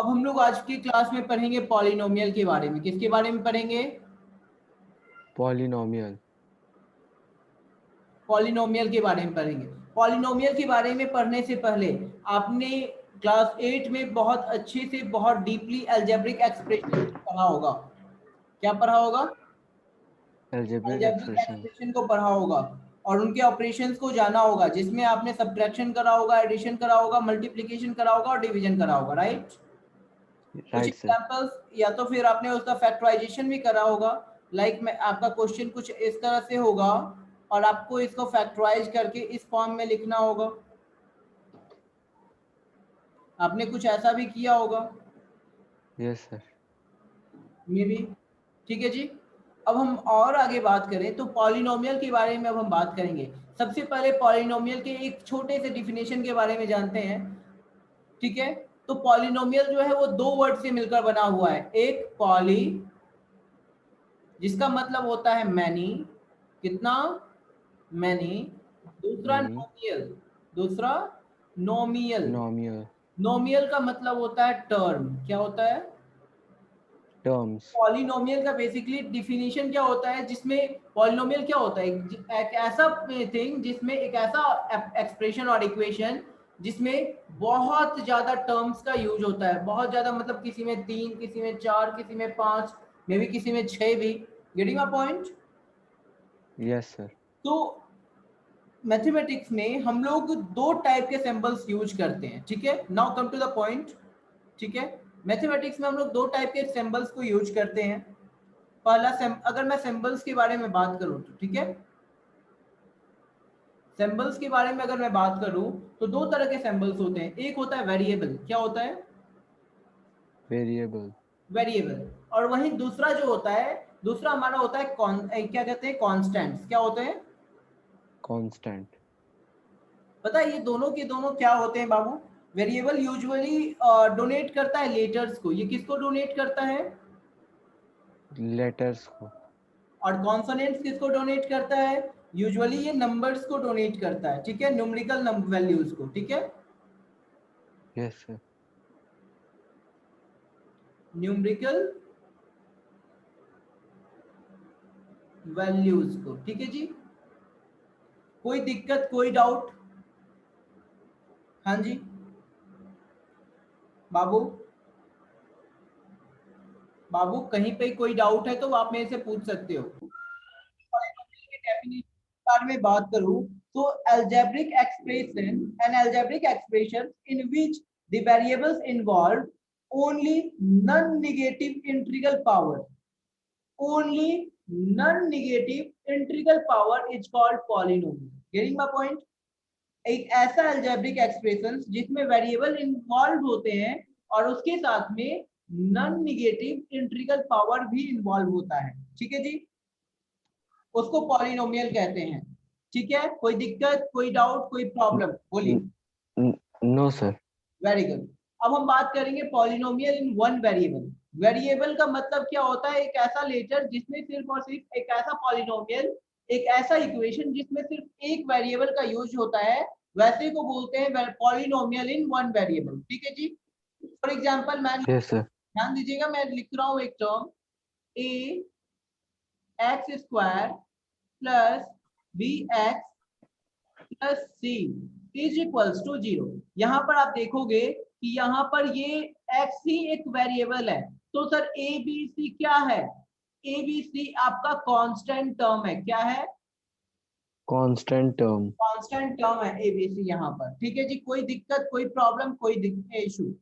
अब हम लोग आज की क्लास में पढ़ेंगे पॉलिनोमियल के बारे में। किसके बारे में पढ़ेंगे? पॉलिनोमियल। पॉलिनोमियल के बारे में पढ़ेंगे। पॉलिनोमियल के बारे में पढ़ने से पहले आपने क्लास 8 में बहुत अच्छे से बहुत डीपली अलजेब्रिक एक्सप्रेशन पढ़ा होगा। क्या पढ़ा होगा? Algebraic algebraic expression. एक्सप्रेशन को पढ़ा होगा और उनके ऑपरेशंस को जाना होगा, जिसमें आपने सब्ट्रैक्शन करा होगा, एडिशन करा होगा, मल्टीप्लिकेशन करा होगा और डिवीजन करा होगा, राइट? कुछ राइट सर। एग्जांपल्स, या तो फिर आपने उसका फैक्टराइजेशन भी करा होगा। मैं आपका क्वेश्चन कुछ इस तरह से होगा और आपको इसको फैक्टराइज करके इस फॉर्म में लिखना होगा। आपने कुछ ऐसा भी किया होगा यस सर। May be. ठीक है जी। अब हम और आगे बात करें तो पॉलिनोमियल के बारे में अब हम बात करेंगे। सबसे पहले पॉलिनोमियल के एक छोटे से डिफिनेशन के बारे में जानते हैं। ठीक है, तो पॉलिनोमियल जो है वो दो वर्ड से मिलकर बना हुआ है। एक पॉली, जिसका मतलब होता है मैनी, कितना? मैनी। दूसरा मैनी। नोमियल, दूसरा नोमियल। नॉमियल। नोमियल का मतलब होता है टर्म। क्या होता है? टर्म्स। पॉलिनोमियल का बेसिकली डिफिनीशन क्या होता है, जिसमें पॉलिनोमियल क्या होता है? एक ऐसा थिंग जिसमें एक ऐसा एक्सप्रेशन और इक्वेशन जिसमें बहुत ज्यादा टर्म्स का यूज होता है। बहुत ज्यादा मतलब किसी में 3, किसी में 4, किसी में 5, मे बी किसी में 6 भी। Getting a point? Yes sir. तो मैथमेटिक्स में हम लोग दो टाइप के सिंबल्स यूज करते हैं। ठीक है, now come to the point. ठीक है, मैथमेटिक्स में हम लोग दो टाइप के सिंबल्स को यूज करते हैं। अगर मैं सिंबल्स के बारे में बात करूं तो ठीक है, सिंबल्स के बारे में अगर मैं बात करूं तो दो तरह के सिंबल्स होते हैं। एक होता है वेरिएबल। क्या होता है? वेरिएबल। वेरिएबल। और वहीं दूसरा जो होता है, दूसरा हमारा होता है क्या कहते हैं, कॉन्स्टेंट्स। क्या होते हैं? कांस्टेंट। पता है ये दोनों के दोनों क्या होते हैं बाबू? वेरिएबल यूजुअली डोनेट करता है लेटर्स को। ये किसको डोनेट करता है? लेटर्स को। और कॉन्सोनेंट्स किसको डोनेट करता है? यूजुअली ये नंबर्स को डोनेट करता है। ठीक है, न्यूमेरिकल वैल्यूज को। ठीक है, यस सर। न्यूमेरिकल वैल्यूज को। ठीक है जी, कोई दिक्कत, कोई डाउट? हाँ जी बाबू, बाबू कहीं पे कोई डाउट है तो आप मेरे से पूछ सकते हो। के डेफिनेशन के बारे में बात करूं तो algebraic expression, an algebraic expression in which the variables involved only non-negative integral power, only non-negative integral power is called polynomial. Getting my point? एक ऐसा algebraic expression जिसमें वेरिएबल इन्वॉल्व होते हैं और उसके साथ में नॉन निगेटिव इंटीग्रल पावर भी इन्वॉल्व होता है। ठीक है जी, उसको पॉलिनोमियल कहते हैं। ठीक है, कोई दिक्कत, कोई डाउट, कोई प्रॉब्लम? बोलिए। No sir. Very good. अब हम बात करेंगे polynomial in one variable. Variable का मतलब क्या होता है? एक ऐसा लेटर जिसमें सिर्फ और सिर्फ एक ऐसा पॉलिनोमियल, एक ऐसा इक्वेशन जिसमें सिर्फ एक वेरिएबल का यूज होता है, वैसे को बोलते हैं पॉलिनोमियल इन वन वेरिएबल। ठीक है जी। फॉर एग्जांपल मैं, यस सर। ध्यान दीजिएगा, मैं लिख रहा हूं एक term A x square plus B x plus C is equals to 0। यहाँ पर आप देखोगे कि यहाँ पर ये x ही एक वेरिएबल है। तो सर ए बी सी क्या है? ए बी सी आपका कांस्टेंट टर्म है। क्या है? Constant term. कांस्टेंट टर्म है ए बी सी यहाँ पर। ठीक है जी, कोई दिक्कत, कोई प्रॉब्लम, कोई इशू?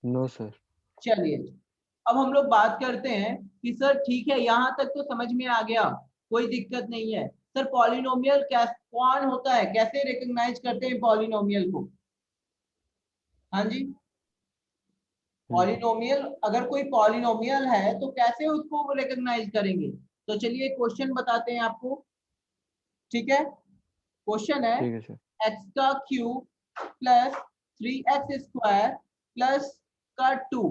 No sir. चलिए, अब हम लोग बात करते हैं कि सर ठीक है, यहाँ तक तो समझ में आ गया, कोई दिक्कत नहीं है। सर पॉलिनोमियल कौन होता है, कैसे रिकॉग्नाइज करते हैं पॉलिनोमियल को? हाँ जी, पॉलिनोमियल, अगर कोई पॉलिनोमियल है तो कैसे उसको रिकॉग्नाइज करेंगे? तो चलिए क्वेश्चन बताते हैं आपको। ठीक है, क्वेश्चन है ठीक है सर। एक्स का क्यूब प्लस 3x² प्लस का 2।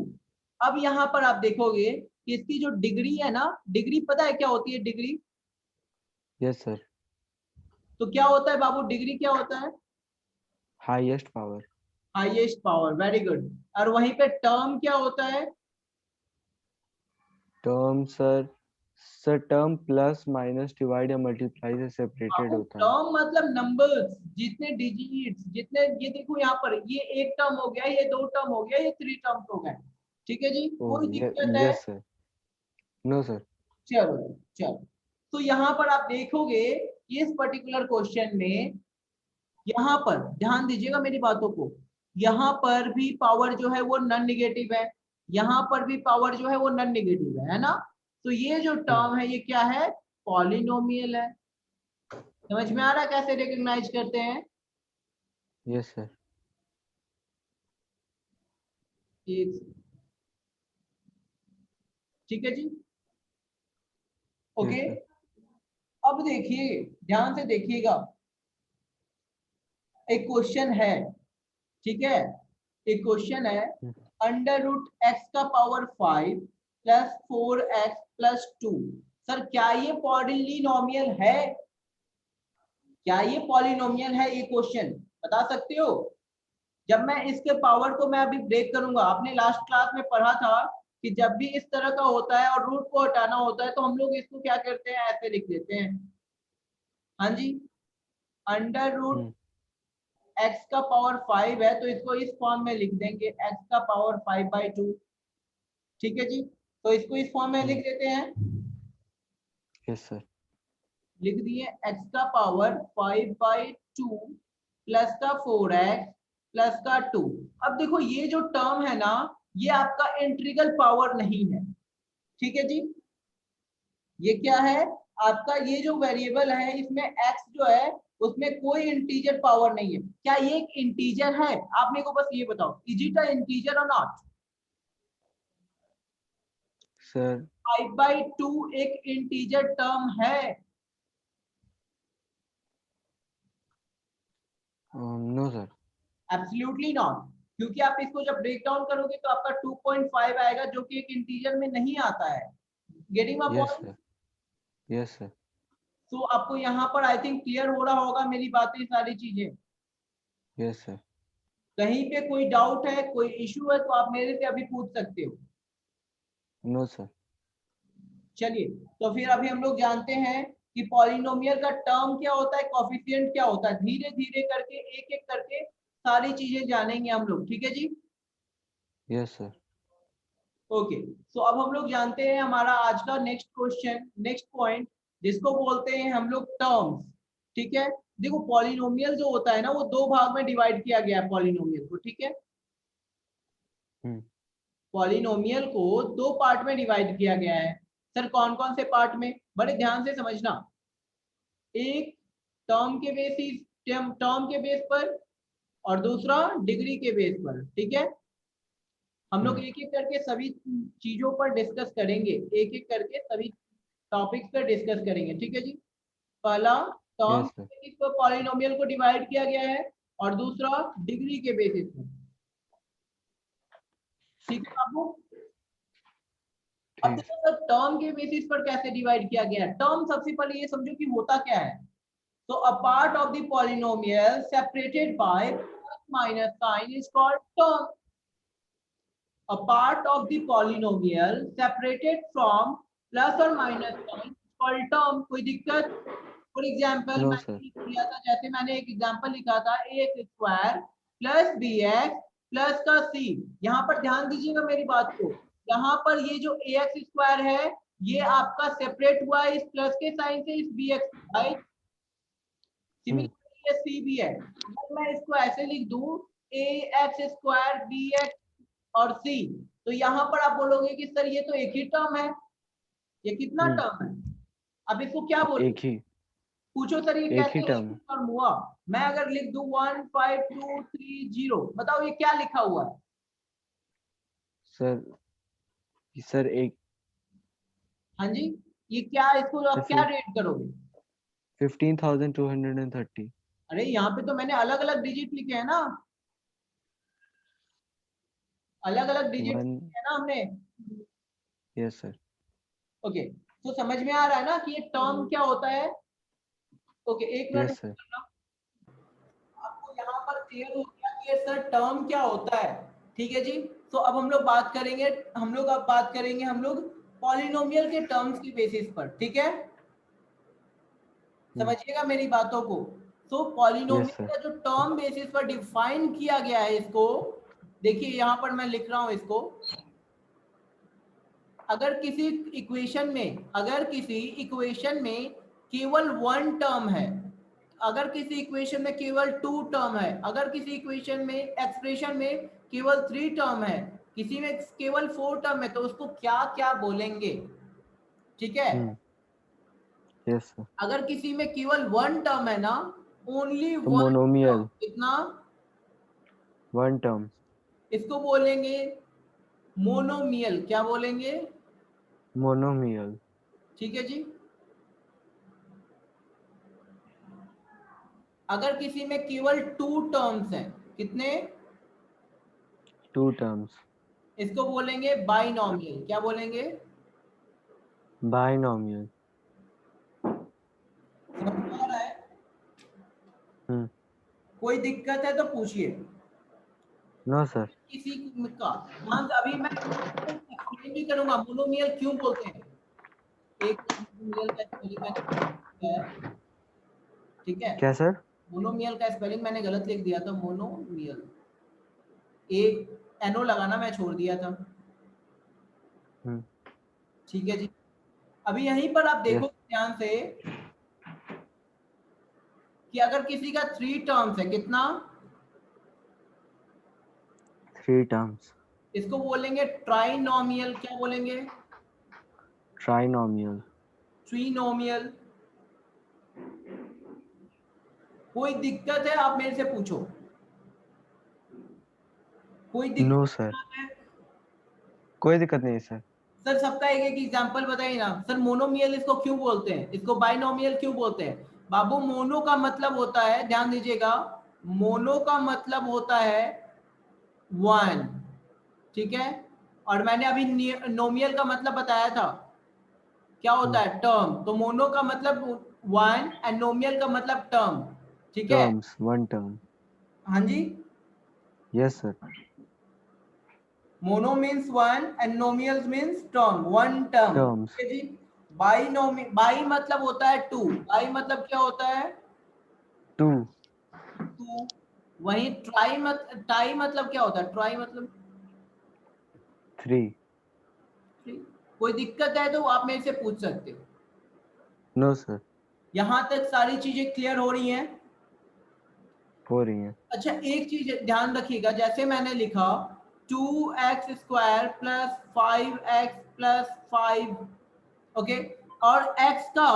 अब यहाँ पर आप देखोगे कि इसकी जो डिग्री है ना, डिग्री पता है क्या होती है डिग्री? Yes sir. तो क्या होता है बाबू, डिग्री क्या होता है? Highest power. Highest power, very good. और वहीं पे टर्म क्या होता है? Term sir term plus minus divide या मल्टीप्लाई से सेपरेटेड होता है। टर्म मतलब नंबर्स, जितने डिजिट्स, जितने, ये देखो यहाँ पर ये एक टर्म हो गया, ये दो टर्म हो गया, ये थ्री टर्म्स हो गए। ठीक है जी, ओह कोई दिक्कत है? Yes sir. No sir. चलो चलो, तो यहाँ पर आप देखोगे इस पर्टिकुलर क्वेश्चन में, यहाँ पर ध्यान दीजिएगा मेरी बातों को, यहाँ पर भी पावर जो है वो नॉन निगेटिव है, यहाँ पर भी पावर जो है वो नॉन निगेटिव है ना? तो ये जो टर्म है ये क्या है? पॉलिनोमियल है। समझ में आ रहा है कैसे रिकॉग्नाइज करते हैं? Yes sir. एक, ठीक है जी, यस ओके। सर। अब देखिए, ध्यान से देखिएगा, एक क्वेश्चन है, ठीक है, एक क्वेश्चन है, अंडर रूट एक्स का power 5 plus 4x plus 2। Sir क्या ये पॉलिनोमियल है? क्या ये पॉलिनोमियल है? ये क्वेश्चन बता सकते हो? जब मैं इसके पावर को मैं अभी ब्रेक करूंगा, आपने लास्ट क्लास में पढ़ा था कि जब भी इस तरह का होता है और रूट को हटाना होता है तो हम लोग इसको क्या करते हैं, ऐसे लिख देते हैं। हाँ जी, अंडर रूट एक्स का पावर 5 है तो इसको इस फॉर्म में लिख देंगे, एक्स का पावर 5/2। ठीक है जी, तो इसको इस फॉर्म में लिख देते हैं, यस सर। लिख दिए एक्स का पावर 5/2 प्लस का 4x प्लस का 2। अब देखो ये जो टर्म है ना, ये आपका इंटीग्रल पावर नहीं है। ठीक है जी, ये क्या है? आपका ये जो वेरिएबल है इसमें x जो है उसमें कोई इंटीजर पावर नहीं है। क्या ये एक इंटीजर है? आप मेरे को बस ये बताओ, is it a integer or not? Sir 5/2 एक इंटीजर टर्म है? No sir. एब्सोल्युटली नॉट, क्योंकि आप इसको जब ब्रेक डाउन करोगे तो आपका 2.5 आएगा जो कि एक इंटीजर में नहीं आता है। Getting my yes point? Sir. Yes sir. तो आपको यहाँ पर आई थिंक क्लियर हो रहा होगा मेरी बातें, सारी चीजें। Yes sir. कहीं पे कोई डाउट है, कोई इश्यू है तो आप मेरे से अभी पूछ सकते हो। No sir. चलिए, तो फिर अभी हम लोग जानते हैं कि पॉलिनोमियल का टर्म क्या होता है, कॉफिशिएंट क्या होता है। धीरे धीरे करके एक एक करके सारी चीजें जानेंगे हम लोग, ठीक है जी। Yes sir. ओके, सो अब हम लोग जानते हैं हमारा आज का नेक्स्ट क्वेश्चन, नेक्स्ट पॉइंट, जिसको बोलते हैं हम लोग टर्म्स। ठीक है, देखो पॉलिनोमियल जो होता है ना वो दो भाग में डिवाइड किया गया है पॉलिनोमियल को। ठीक है, पॉलिनोमियल को दो पार्ट में डिवाइड किया गया है। सर कौन कौन से पार्ट में? बड़े ध्यान से समझना। एक टर्म के बेसिस, टर्म के बेस पर, और दूसरा डिग्री के बेस पर। ठीक है, हम लोग एक एक करके सभी चीजों पर डिस्कस करेंगे, एक एक करके सभी टॉपिक्स पर डिस्कस करेंगे। ठीक है जी, पहला टर्म यस सर। के बेसिस पर पॉलिनोमियल को डिवाइड किया गया है और दूसरा डिग्री के बेसिस पर। ठीक है बाबू, अब ठीक। देखो सर टर्म के बेसिस पर कैसे डिवाइड किया गया है। टर्म सबसे पहले ये समझो कि होता क्या है। तो a part of the polynomial separated by plus minus sign is called term. A part of the polynomial separated from plus or minus sign called term। कोई दिक्कत? For example no sir. मैंने लिख दिया था, जैसे मैंने एक एग्जाम्पल लिखा था ax square plus B x plus का c। यहाँ पर ध्यान दीजिएगा मेरी बात को, यहाँ पर ये जो ax स्क्वायर है ये आपका सेपरेट हुआ है इस प्लस के साइन से, इस bx, राइट? सिमिलरली ये c भी है। अगर मैं इसको ऐसे लिख दूं ax स्क्वायर bx और c, तो यहाँ पर आप बोलोगे कि सर ये तो एक ही टर्म है, ये कितना टर्म है? अब इसको क्या बोलते? एक ही पूछो सर ये एक ही कैसे एक टर्म ही है टर्म हुआ? मैं अगर लिख दूं 15230, बताओ ये क्या लिखा हुआ है? सर। सर एक हाँ जी, ये क्या, इसको आप क्या रेट करोगे? 15,230। अरे यहाँ पे तो मैंने अलग अलग डिजिट लिखे हैं ना, अलग अलग डिजिट वन। है ना हमने। Yes sir. ओके, तो समझ में आ रहा है ना कि ये टर्म क्या होता है? ओके, एक मिनट यस सर। करना, आपको यहाँ पर क्लियर हो गया कि सर टर्म क्या होता है, ठीक है जी। तो अब हम लोग बात करेंगे, हम लोग पॉलिनोमियल के टर्म्स की बेसिस पर, ठीक है, समझिएगा मेरी बातों को। तो यस पॉलिनोमियल सर। का जो टर्म बेसिस पर डिफाइन किया गया है इसको, देखिए यहां पर मैं लिख रहा हूं इसको, अगर किसी इक्वेशन में केवल वन टर्म है, अगर किसी इक्वेशन में केवल टू टर्म है, अगर किसी इक्वेशन में एक्सप्रेशन में केवल थ्री टर्म है, किसी में केवल फोर टर्म है, तो उसको क्या क्या बोलेंगे, ठीक है। Yes sir. अगर किसी में केवल वन टर्म है ना, ओनली तो वन टर्म, मोनोमियल कितना, वन टर्म। इसको बोलेंगे मोनोमियल, क्या बोलेंगे, मोनोमियल। ठीक है जी। अगर किसी में केवल टू टर्म्स हैं, कितने, टू टर्म्स। इसको बोलेंगे बाइनोमियल, क्या बोलेंगे, बाइनोमियल। समझ में आ रहा है, हम्म। कोई दिक्कत है तो पूछिए। No sir. किसी का ध्यान से, अभी मैं एक्सप्लेन भी करूंगा मोनोमियल क्यों बोलते हैं, एक मोनोमियल का स्पेलिंग मैंने है, ठीक है, क्या सर? मोनोमियल का स्पेलिंग मैंने गलत लिख दिया था, मोनोमियल, एक एनो लगाना मैं छोड़ दिया था, हम्म। ठीक है जी। अभी यहीं पर आप देखो यस। ध्यान से कि अगर किसी का थ्री टर्म्स है, कितना, थ्री टर्म्स। इसको बोलेंगे ट्राइनोमियल, क्या बोलेंगे, ट्राइनोमियल। ट्रीनोमियल। कोई दिक्कत है आप मेरे से पूछो, कोई नो दिक्कत सर, है, कोई दिक्कत नहीं सर। सर सबका एक एक एग्जांपल बताइए ना, सर मोनोमियल इसको क्यों बोलते हैं, इसको बाइनोमियल क्यों बोलते हैं। बाबू मोनो का मतलब होता है, ध्यान दीजिएगा, मोनो का मतलब होता है वन, ठीक है, और मैंने अभी नोमियल का मतलब बताया था, क्या होता है, टर्म। तो मोनो का मतलब वन एंड नोमियल का मतलब टर्म, ठीक है, टर्म्स, वन टर्म। हाँ जी। Yes sir. Mono means one and nomial means term, one term, terms. ठीक है जी। बाई मतलब होता है टू, बाई मतलब क्या होता है, टू। टू। वही टाई मतलब क्या होता है, ट्राई मतलब थ्री। थ्री। कोई दिक्कत है तो आप मेरे से पूछ सकते हो। No sir. यहां तक सारी चीजें क्लियर हो रही हैं। हो रही है। अच्छा एक चीज ध्यान रखिएगा, जैसे मैंने लिखा 2x² प्लस 5x+5, ओके, और x का,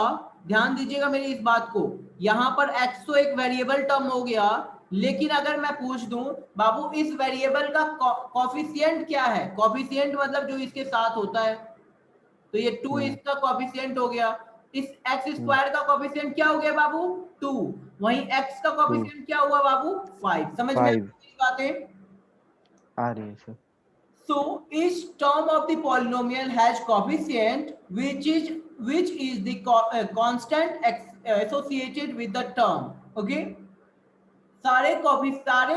ध्यान दीजिएगा मेरी इस बात को, यहां पर x तो एक वेरिएबल टर्म हो गया, लेकिन अगर मैं पूछ दूं बाबू इस वेरिएबल का कॉफिशिएंट क्या है, कॉफिशिएंट मतलब जो इसके साथ होता है, तो ये 2 इसका कॉफिशिएंट हो गया, इस x² का कॉफिशिएंट क्या हो गया बाबू, 2, वहीं x का टू। कॉफिशिएंट क्या हुआ बाबू, 5। समझ में आ फाइव। रही बातें। आ रही है sir. So each term of the polynomial has coefficient which is the constant associated with the term. Okay. सारे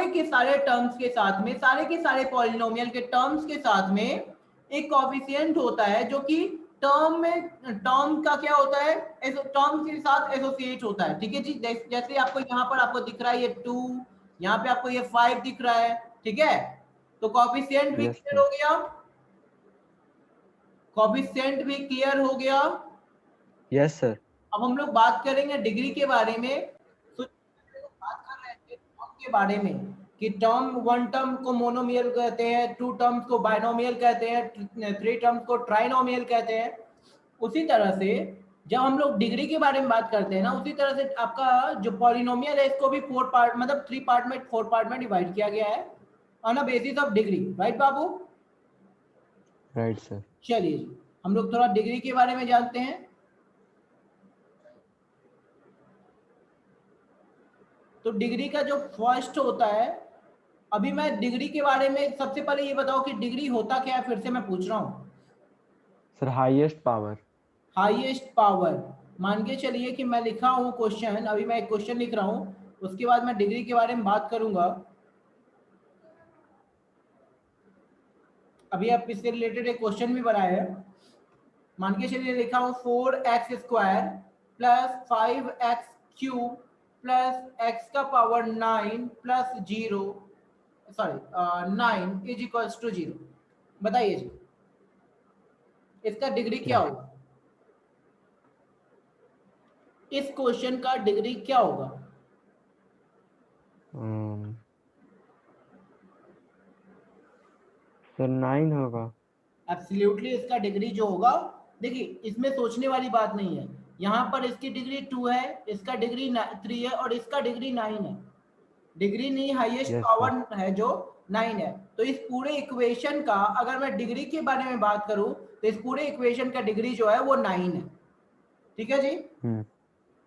के सारे टर्म्स के साथ में, सारे के सारे पॉलिनोमियल के टर्म्स के साथ में एक कॉफिशिएंट होता है जो कि टर्म का क्या होता है, टर्म के साथ एसोसिएट होता है, ठीक है जी। जैसे आपको यहाँ पर आपको दिख रहा है ये 2, यहाँ पे आपको ये 5 दिख रहा है, ठीक है, तो कॉफिशिएंट भी यस क्लियर सर। हो गया, कॉफिशिएंट भी क्लियर हो गया। Yes sir. अब हम लोग बात करेंगे डिग्री के बारे में। तो बात कर रहे थे टर्म के बारे में कि टर्म, वन टर्म को मोनोमियल कहते हैं, टू टर्म्स को बाइनोमियल कहते हैं, थ्री टर्म्स को ट्राइनोमियल कहते हैं। उसी तरह से जब हम लोग डिग्री के बारे में बात करते हैं ना, उसी तरह से आपका जो पॉलिनोमियल है इसको भी फोर पार्ट, मतलब थ्री पार्ट में, फोर पार्ट में डिवाइड किया गया है on a basis of degree, right Babu. Right sir. चलिए जी, हम लोग थोड़ा डिग्री के बारे में जानते हैं। तो डिग्री का जो फर्स्ट होता है, अभी मैं डिग्री के बारे में सबसे पहले ये बताओ कि डिग्री होता क्या है, फिर से मैं पूछ रहा हूँ। Sir highest power. Highest power, मान के चलिए कि मैं लिखा हूँ क्वेश्चन, अभी मैं एक क्वेश्चन लिख रहा हूँ, उसके बाद मैं डिग्री के बारे में बात करूंगा। अभी आप इससे रिलेटेड एक क्वेश्चन भी बनाए हैं। मान के चलिए लिखा हूं 4x square plus 5x cube plus x का power 9 plus 0 sorry 9 is equals to 0। बताइए जी इसका डिग्री क्या क्या? होगा? इस क्वेश्चन का डिग्री क्या होगा? सर 9 होगा। एब्सोल्युटली इसका डिग्री जो होगा, देखिए इसमें सोचने वाली बात नहीं है। यहाँ पर इसकी डिग्री 2 है, इसका डिग्री 3 है और इसका डिग्री 9 है। डिग्री नहीं, हाईएस्ट यस सर। पावर है जो 9 है। तो इस पूरे इक्वेशन का अगर मैं डिग्री के बारे में बात करूं तो इस पूरे इक्वेशन का डिग्री जो है वो 9 है। ठीक है जी।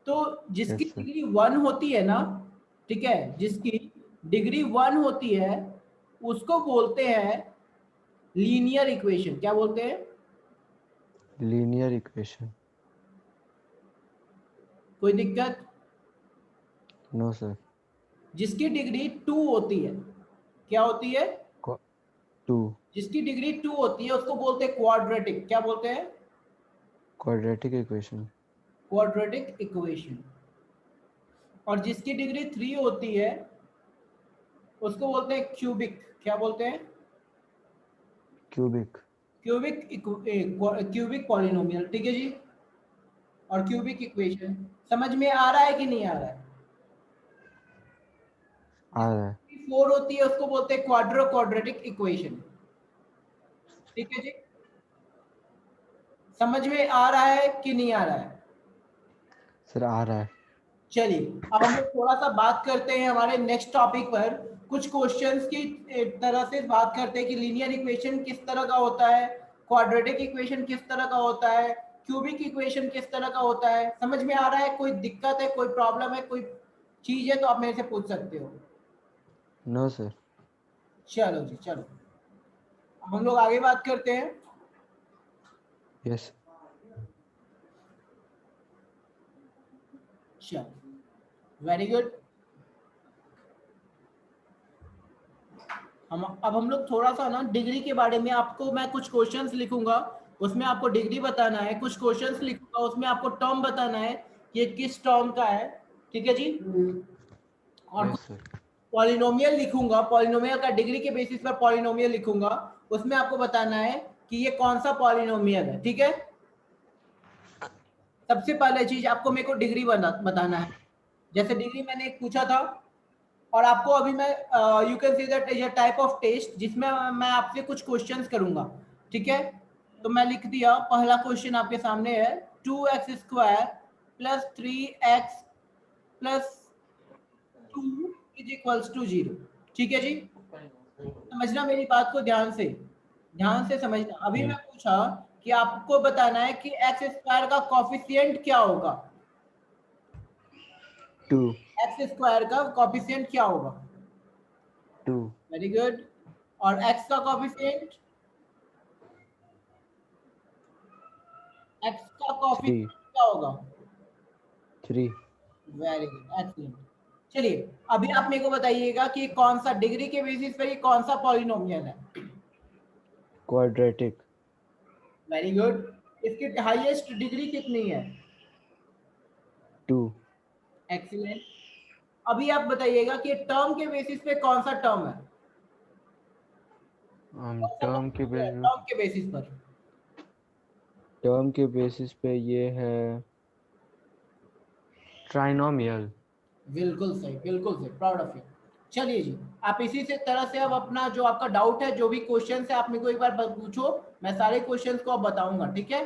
तो जिसकी यस सर। डिग्री 1 होती है ना, ठीक है, जिसकी डिग्री 1 होती है उसको बोलते हैं लीनियर इक्वेशन। क्या बोलते हैं? Linear equation. कोई दिक्कत? No sir. जिसकी डिग्री 2 होती है, क्या होती है? 2। जिसकी डिग्री 2 होती है उसको बोलते हैं क्वाड्रेटिक। क्या बोलते हैं? Quadratic equation. Quadratic equation. और जिसकी डिग्री 3 होती है उसको बोलते हैं क्यूबिक। क्या बोलते हैं? क्यूबिक। Cubic polynomial. ठीक है जी। और क्यूबिक इक्वेशन समझ में आ रहा है कि नहीं आ रहा है? आ रहा है। 4 होती है उसको बोलते हैं क्वाड्रेटिक इक्वेशन। ठीक है जी। समझ में आ रहा है कि नहीं आ रहा है? सर आ रहा है। चलिए अब हम लोग थोड़ा सा बात करते हैं हमारे नेक्स्ट टॉपिक पर। कुछ क्वेश्चंस की तरह से बात करते हैं कि लीनियर इक्वेशन किस तरह का होता है, क्वाड्रेटिक इक्वेशन किस तरह का होता है, क्यूबिक इक्वेशन किस तरह का होता है। समझ में आ रहा है? कोई दिक्कत है, कोई प्रॉब्लम है, कोई चीज है तो आप मेरे से पूछ सकते हो। No sir. चलो जी चलो, अब हम लोग आगे बात करते हैं। यस। चलो वेरी गुड। अब हम लोग थोड़ा सा ना डिग्री के बारे में, आपको मैं कुछ क्वेश्चंस लिखूंगा उसमें आपको डिग्री बताना है, कुछ क्वेश्चंस लिखूंगा उसमें आपको टर्म बताना है ये किस टर्म का है। ठीक है जी। और यस सर। पॉलिनोमियल लिखूंगा, पॉलिनोमियल का डिग्री के बेसिस पर पॉलिनोमियल लिखूंगा, उसमें आपको बताना है कि ये कौन सा पॉलिनोमियल है। ठीक है। सबसे पहले चीज आपको मेरे को डिग्री बताना है। जैसे डिग्री मैंने एक पूछा था और आपको अभी मैं you can see that is a type of test जिसमें मैं आपसे कुछ क्वेश्चंस करूंगा। ठीक है। तो मैं लिख दिया, पहला क्वेश्चन आपके सामने है 2x square plus 3x plus 2 is equals to 0। ठीक है जी। समझना मेरी बात को ध्यान से समझना। अभी मैं पूछा कि आपको बताना है कि एक्स स्क्वायर का कॉफिशिएंट क्या होगा। 2। एक्स स्क्वायर का कॉफिशिएंट क्या होगा? 2। Very good. और एक्स का कॉफिशिएंट, एक्स का 3। कॉफिशिएंट क्या होगा? 3। Very good, excellent. चलिए अभी आप मेरे को बताइएगा कि कौन सा डिग्री के बेसिस पर ये कौन सा पॉलिनोमियल है। क्वाड्रेटिक। Very good. इसकी हाईएस्ट डिग्री कितनी है? 2। एक्सीलेंट। अभी आप बताइएगा कि टर्म के बेसिस पे कौन सा टर्म है? टर्म टर्म के बेसिस पर। के बेसिस पे ये है ट्राइनोमियल। बिल्कुल सही, बिल्कुल सही, प्राउड ऑफ यू। चलिए जी, आप इसी से तरह से अब अपना जो आपका डाउट है, जो भी क्वेश्चन है, आप मेरे को एक बार पूछो, मैं सारे क्वेश्चंस को अब बताऊंगा। ठीक है।